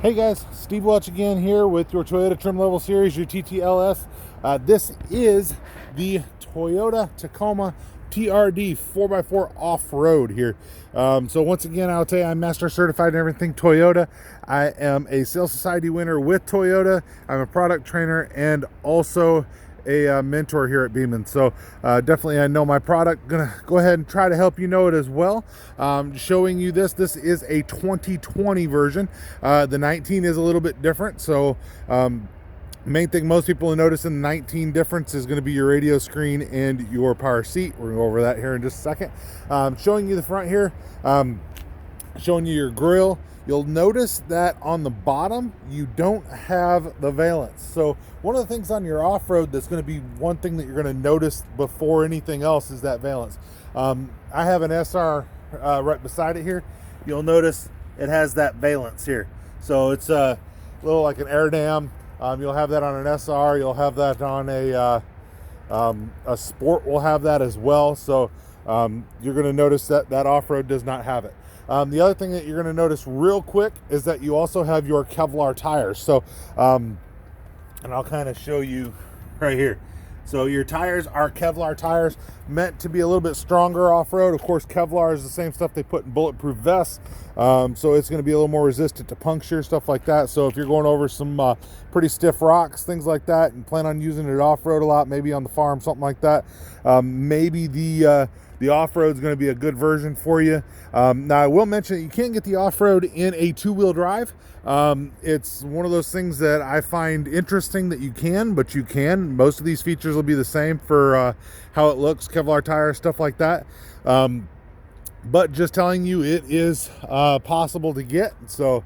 Hey guys, Steve Welch again here with your Toyota Trim Level Series, your TTLS. This is the Toyota Tacoma TRD 4x4 off-road here. So once again, I'll tell you, I'm master certified in everything Toyota. I am a Sales Society winner with Toyota. I'm a product trainer and also a mentor here at Beeman. So definitely I know my product. Gonna go ahead and try to help you know it as well. Showing you this is a 2020 version. The 19 is a little bit different. So main thing most people will notice in the 19 difference is going to be your radio screen and your power seat. We're going to go over that here in just a second. Showing you the front here, showing you your grille. You'll notice that on the bottom, you don't have the valance. So one of the things on your off-road that's going to be one thing that you're going to notice before anything else is that valance. I have an SR right beside it here. You'll notice it has that valance here. So it's a little like an air dam. You'll have that on an SR. You'll have that on a Sport will have that as well. So you're going to notice that off-road does not have it. The other thing that you're going to notice real quick is that you also have your Kevlar tires. So, and I'll kind of show you right here. So your tires are Kevlar tires, meant to be a little bit stronger off-road. Of course, Kevlar is the same stuff they put in bulletproof vests. So it's going to be a little more resistant to puncture, stuff like that. So if you're going over some pretty stiff rocks, things like that, and plan on using it off-road a lot, maybe on the farm, something like that, maybe the off-road is going to be a good version for you. Now, I will mention that you can't get the off-road in a two-wheel drive. It's one of those things that I find interesting that you can, but you can. Most of these features will be the same for how it looks, Kevlar tires, stuff like that. But just telling you, it is possible to get. So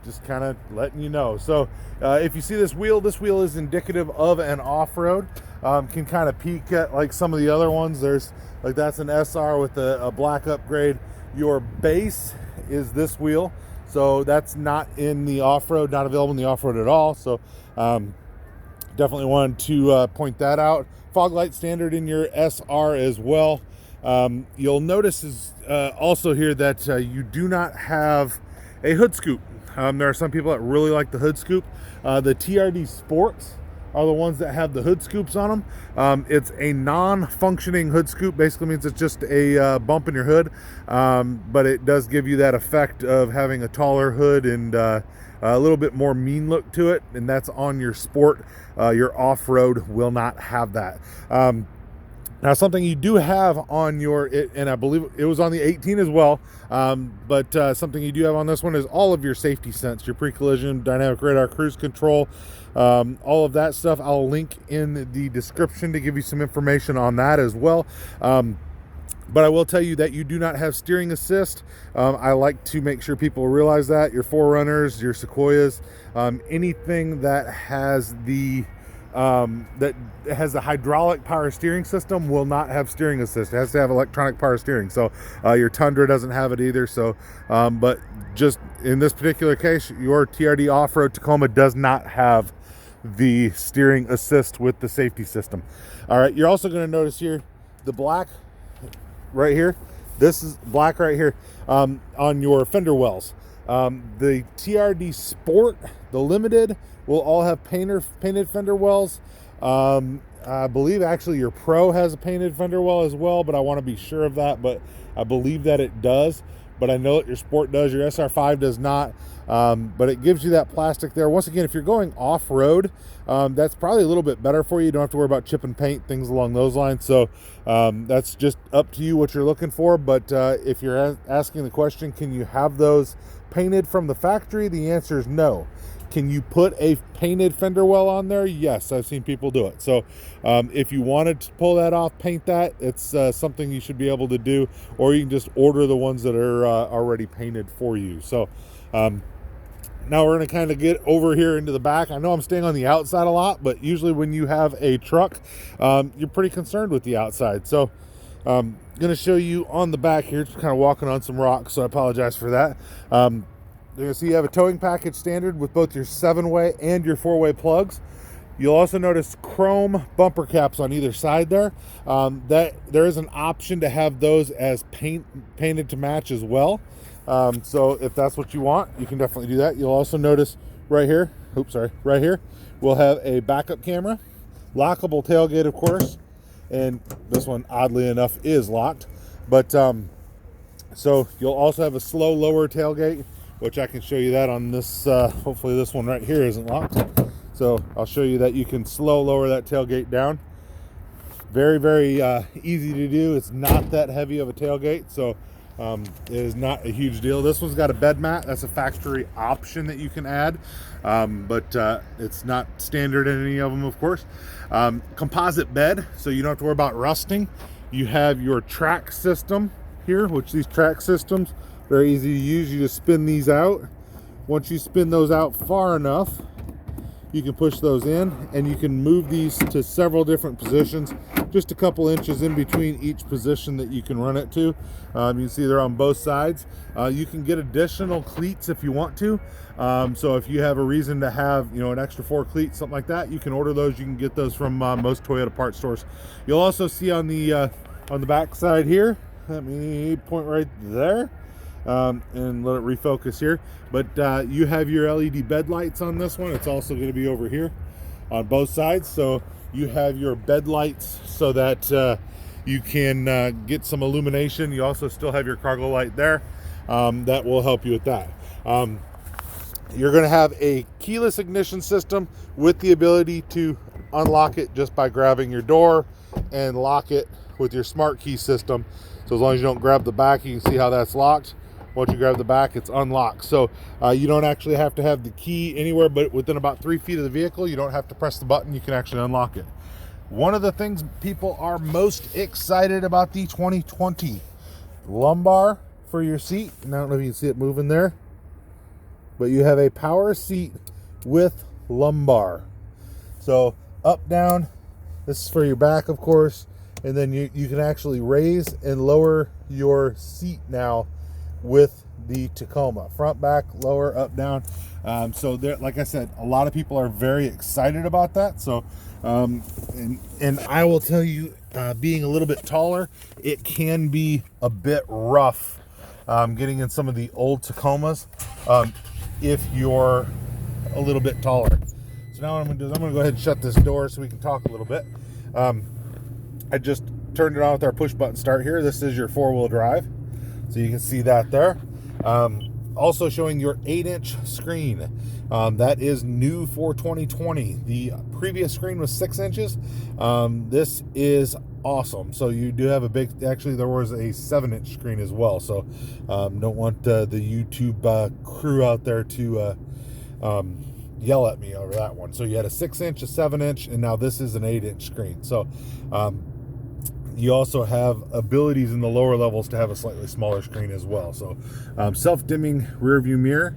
just kind of letting you know. So if you see this wheel is indicative of an off-road. Can kind of peek at like some of the other ones. There's like, that's an SR with a black upgrade. Your base is this wheel, so that's not in the off-road, not available in the off-road at all. So definitely wanted to point that out. Fog light standard in your SR as well. You'll notice is also here that you do not have a hood scoop. There are some people that really like the hood scoop. The TRD Sports are the ones that have the hood scoops on them. It's a non-functioning hood scoop. Basically means it's just a bump in your hood, but it does give you that effect of having a taller hood and a little bit more mean look to it, and that's on your Sport. Your off-road will not have that. Now, something you do have on your, and I believe it was on the 18 as well, but something you do have on this one is all of your safety sense, your pre-collision, dynamic radar, cruise control, all of that stuff. I'll link in the description to give you some information on that as well. But I will tell you that you do not have steering assist. I like to make sure people realize that. Your Forerunners, your Sequoias, anything that has the hydraulic power steering system will not have steering assist. It has to have electronic power steering. So your Tundra doesn't have it either. So but just in this particular case, your TRD off-road Tacoma does not have the steering assist with the safety system. All right, you're also going to notice here the black right here. This is black right here on your fender wells. The TRD Sport, the Limited, will all have painted fender wells. I believe actually your Pro has a painted fender well as well, but I want to be sure of that. But I believe that it does. But I know that your Sport does. Your SR5 does not. But it gives you that plastic there. Once again, if you're going off-road, that's probably a little bit better for you. You don't have to worry about chip and paint, things along those lines. So that's just up to you what you're looking for. But if you're asking the question, can you have those painted from the factory? The answer is no. Can you put a painted fender well on there? Yes, I've seen people do it. So if you wanted to pull that off, paint that, it's something you should be able to do, or you can just order the ones that are already painted for you. So now we're going to kind of get over here into the back. I know I'm staying on the outside a lot, but usually when you have a truck, you're pretty concerned with the outside. So I'm going to show you on the back here, just kind of walking on some rocks, so I apologize for that. You're going to see you have a towing package standard with both your 7-way and your 4-way plugs. You'll also notice chrome bumper caps on either side there. That there is an option to have those as painted to match as well. So if that's what you want, you can definitely do that. You'll also notice right here, right here, we'll have a backup camera, lockable tailgate, of course, and this one, oddly enough, is locked. But so you'll also have a slow lower tailgate, which I can show you that on this. Hopefully this one right here isn't locked. So I'll show you that you can slow lower that tailgate down. Very, very easy to do. It's not that heavy of a tailgate, so it is not a huge deal. This one's got a bed mat. That's a factory option that you can add, but it's not standard in any of them, of course. Composite bed, so you don't have to worry about rusting. You have your track system here, which these track systems, very easy to use. You just spin these out. Once you spin those out far enough, you can push those in, and you can move these to several different positions, just a couple inches in between each position that you can run it to. You can see they're on both sides. You can get additional cleats if you want to. So if you have a reason to have, an extra 4 cleats, something like that, you can order those. You can get those from most Toyota parts stores. You'll also see on the back side here, let me point right there. And let it refocus here, but you have your LED bed lights on this one. It's also going to be over here on both sides, so you have your bed lights so that you can get some illumination. You also still have your cargo light there. That will help you with that. You're going to have a keyless ignition system with the ability to unlock it just by grabbing your door and lock it with your smart key system. So as long as you don't grab the back, you can see how that's locked. Once you grab the back, it's unlocked. So you don't actually have to have the key anywhere but within about 3 feet of the vehicle. You don't have to press the button. You can actually unlock it. One of the things people are most excited about the 2020 lumbar for your seat. And I don't know if you can see it moving there, but you have a power seat with lumbar. So up, down, this is for your back, of course. And then you can actually raise and lower your seat now with the Tacoma. Front, back, lower, up, down. So there, like I said, a lot of people are very excited about that. So, and I will tell you, being a little bit taller, it can be a bit rough getting in some of the old Tacomas if you're a little bit taller. So now what I'm going to do is I'm going to go ahead and shut this door so we can talk a little bit. I just turned it on with our push button start here. This is your 4-wheel drive. So you can see that there. Also showing your 8-inch screen. That is new for 2020. The previous screen was 6 inches. This is awesome. So you do have a big, actually there was a 7-inch screen as well. So don't want the YouTube crew out there to yell at me over that one. So you had a 6-inch, a 7-inch, and now this is an 8-inch screen. So you also have abilities in the lower levels to have a slightly smaller screen as well. So self-dimming rear view mirror,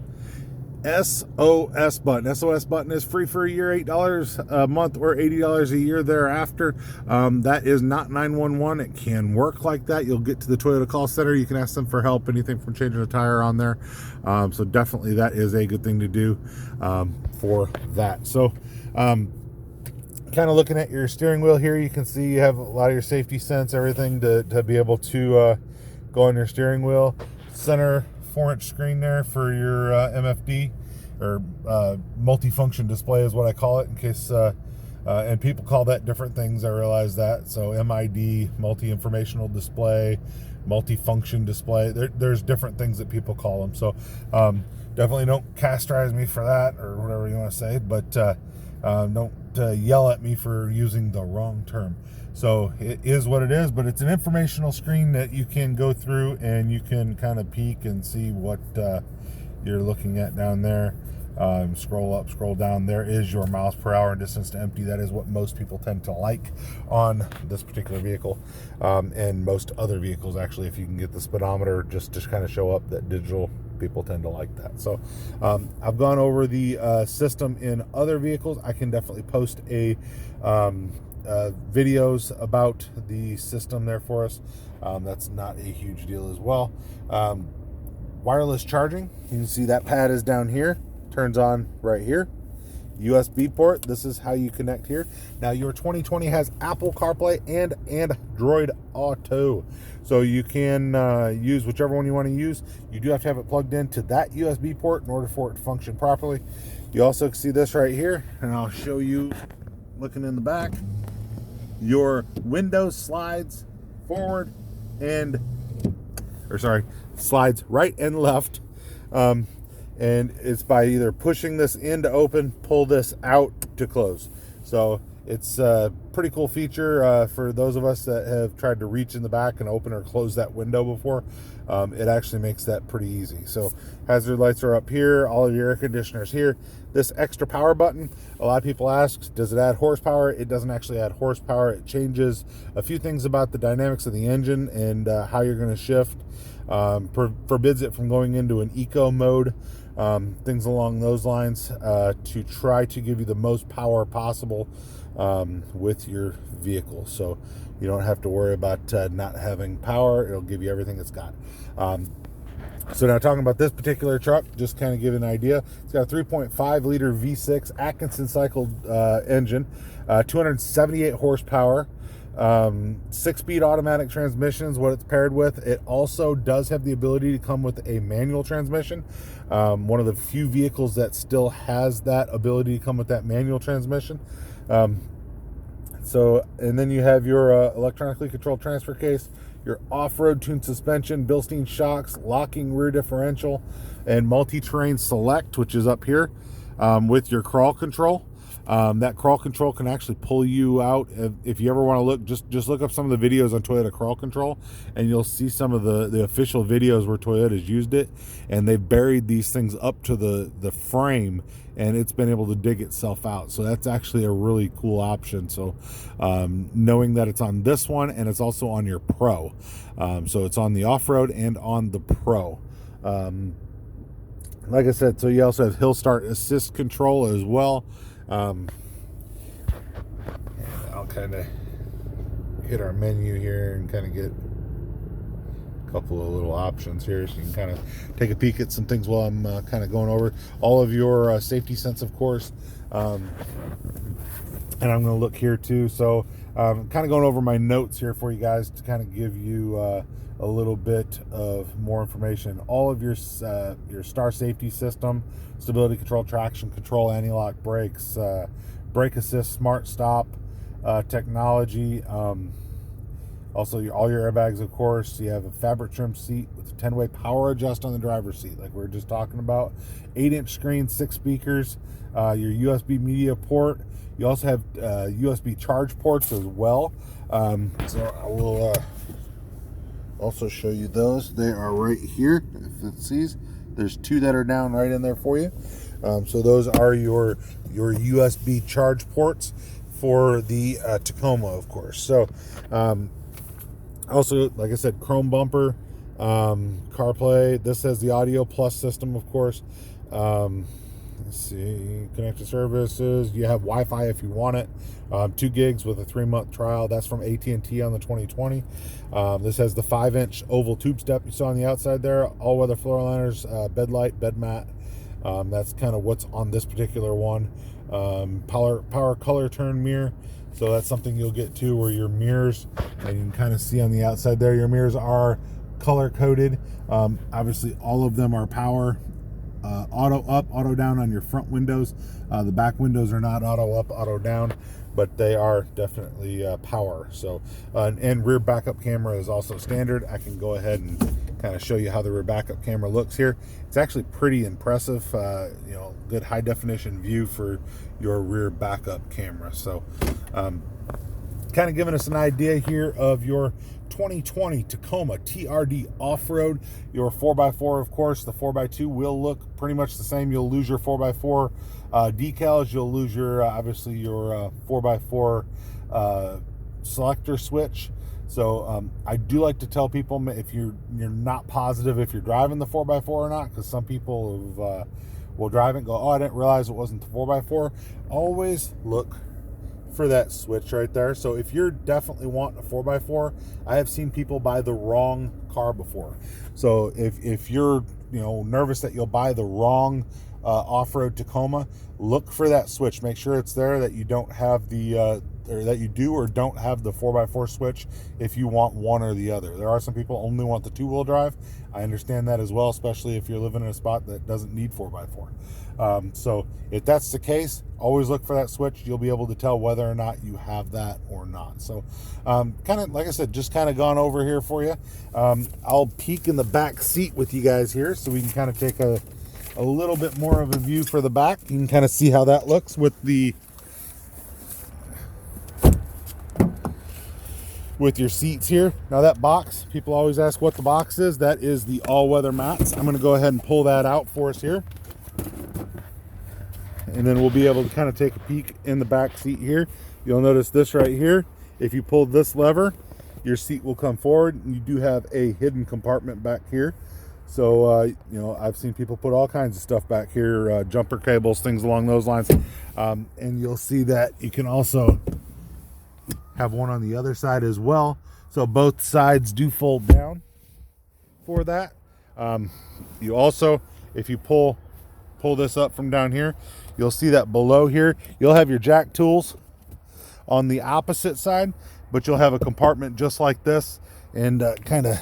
SOS button. SOS button is free for a year, $8 a month or $80 a year thereafter. That is not 911. It can work like that. You'll get to the Toyota call center. You can ask them for help, anything from changing a tire on there. So definitely that is a good thing to do for that. So kind of looking at your steering wheel here, you can see you have a lot of your safety sense, everything to be able to go on your steering wheel. Center 4-inch screen there for your MFD, or multifunction display is what I call it, in case and people call that different things, I realize that. So MID, multi-informational display, multifunction display, there's different things that people call them. So definitely don't castrate me for that, or whatever you want to say, but don't yell at me for using the wrong term. So it is what it is, but it's an informational screen that you can go through and you can kind of peek and see what you're looking at down there. Scroll up, scroll down. There is your miles per hour and distance to empty. That is what most people tend to like on this particular vehicle, and most other vehicles, actually. If you can get the speedometer just to kind of show up that digital, people tend to like that. So I've gone over the system in other vehicles. I can definitely post a videos about the system there for us. That's not a huge deal as well. Wireless charging, you can see that pad is down here, turns on right here. USB port. This is how you connect here. Now your 2020 has Apple CarPlay and Android Auto, so you can use whichever one you want to use. You do have to have it plugged into that USB port in order for it to function properly. You also see this right here, and I'll show you looking in the back. Your window slides forward slides right and left. And it's by either pushing this in to open, pull this out to close. So it's a pretty cool feature for those of us that have tried to reach in the back and open or close that window before. It actually makes that pretty easy. So hazard lights are up here, all of your air conditioners here. This extra power button, a lot of people ask, does it add horsepower? It doesn't actually add horsepower. It changes a few things about the dynamics of the engine and how you're going to shift. Forbids it from going into an eco mode, things along those lines, to try to give you the most power possible with your vehicle. So you don't have to worry about not having power. It'll give you everything it's got. So now talking about this particular truck, just kind of give you an idea. It's got a 3.5 liter V6 Atkinson cycle engine, 278 horsepower. 6-speed automatic transmissions, what it's paired with. It also does have the ability to come with a manual transmission. One of the few vehicles that still has that ability to come with that manual transmission. And then you have your electronically controlled transfer case, your off-road tuned suspension, Bilstein shocks, locking rear differential, and multi-terrain select, which is up here, with your crawl control. That crawl control can actually pull you out. If you ever want to look, just look up some of the videos on Toyota crawl control, and you'll see some of the official videos where Toyota's used it, and they've buried these things up to the frame, and it's been able to dig itself out. So that's actually a really cool option. So knowing that it's on this one, and it's also on your Pro. So it's on the off-road and on the Pro. Like I said, so you also have hill start assist control as well. And I'll kind of hit our menu here and kind of get a couple of little options here, so you can kind of take a peek at some things while I'm kind of going over all of your safety sense, of course. And I'm going to look here too. So kind of going over my notes here for you guys to kind of give you a little bit of more information. All of your star safety system, stability control, traction control, anti-lock brakes, brake assist, smart stop technology. Also, all your airbags, of course. You have a fabric trim seat with a 10-way power adjust on the driver's seat, like we were just talking about. 8-inch screen, 6 speakers, your USB media port. You also have USB charge ports as well. So I will also show you those. They are right here. If it sees, there's 2 that are down right in there for you. So those are your USB charge ports for the Tacoma, of course. So also, like I said, chrome bumper, CarPlay. This has the Audio Plus system, of course. Let's see, connected services. You have Wi-Fi if you want it. 2 gigs with a 3-month trial. That's from AT&T on the 2020. This has the 5-inch oval tube step you saw on the outside there. All-weather floor liners, bed light, bed mat. That's kind of what's on this particular one. Power color turn mirror. So that's something you'll get too, where your mirrors, and you can kind of see on the outside there, your mirrors are color coded. Obviously, all of them are power. Auto up, auto down on your front windows. The back windows are not auto up, auto down, but they are definitely power. So, and rear backup camera is also standard. I can go ahead and kind of show you how the rear backup camera looks here. It's actually pretty impressive. Good high definition view for your rear backup camera. So, kind of giving us an idea here of your 2020 Tacoma TRD off-road. Your 4x4, of course, the 4x2 will look pretty much the same. You'll lose your 4x4 decals. You'll lose your obviously your 4x4 selector switch. So I do like to tell people, if you're not positive if you're driving the 4x4 or not, because some people will drive it and go, oh, I didn't realize it wasn't the 4x4. Always look for that switch right there. So if you're definitely wanting a 4x4, I have seen people buy the wrong car before. So if you're nervous that you'll buy the wrong off-road Tacoma, look for that switch. Make sure it's there, that you don't have the or that you do or don't have the 4x4 switch if you want one or the other. There are some people only want the 2-wheel drive. I understand that as well, especially if you're living in a spot that doesn't need 4x4. So if that's the case, always look for that switch. You'll be able to tell whether or not you have that or not. So kind of, like I said, just kind of gone over here for you. I'll peek in the back seat with you guys here so we can kind of take a little bit more of a view for the back. You can kind of see how that looks with your seats here. Now that box, people always ask what the box is. That is the all-weather mats. I'm going to go ahead and pull that out for us here, and then we'll be able to kind of take a peek in the back seat here. You'll notice this right here. If you pull this lever, your seat will come forward. You do have a hidden compartment back here. So, you know, I've seen people put all kinds of stuff back here, jumper cables, things along those lines. And you'll see that you can also have one on the other side as well. So both sides do fold down for that. You also, if you pull this up from down here, you'll see that below here, you'll have your jack tools on the opposite side, but you'll have a compartment just like this, and kind of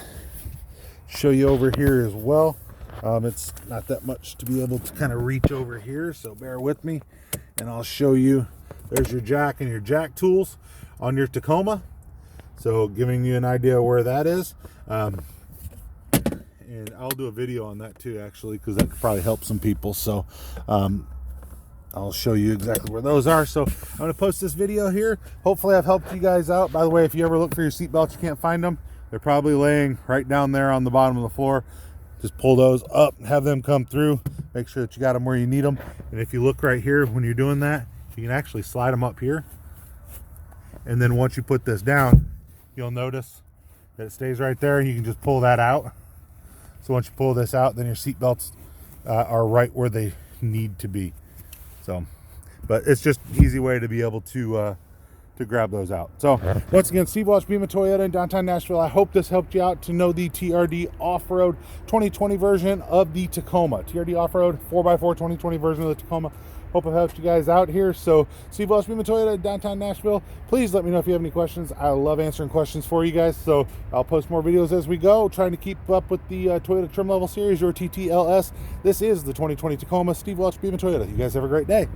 show you over here as well. It's not that much to be able to kind of reach over here, so bear with me, and I'll show you. There's your jack and your jack tools on your Tacoma, so giving you an idea where that is. And I'll do a video on that too, actually, because that could probably help some people. So I'll show you exactly where those are. So I'm going to post this video here. Hopefully I've helped you guys out. By the way, if you ever look for your seat belts, you can't find them, they're probably laying right down there on the bottom of the floor. Just pull those up, have them come through, make sure that you got them where you need them. And if you look right here, when you're doing that, you can actually slide them up here. And then once you put this down, you'll notice that it stays right there. You can just pull that out. So once you pull this out, then your seat belts are right where they need to be. So, but it's just an easy way to be able to grab those out. So once again, Steve Welch, Beaman Toyota in downtown Nashville. I hope this helped you out to know the TRD off-road 2020 version of the Tacoma. TRD off-road 4x4 2020 version of the Tacoma. Hope I helped you guys out here. So Steve Welch, Beaman Toyota in downtown Nashville. Please let me know if you have any questions. I love answering questions for you guys. So I'll post more videos as we go, trying to keep up with the Toyota Trim Level Series, or TTLS. This is the 2020 Tacoma. Steve Welch, Beaman Toyota. You guys have a great day.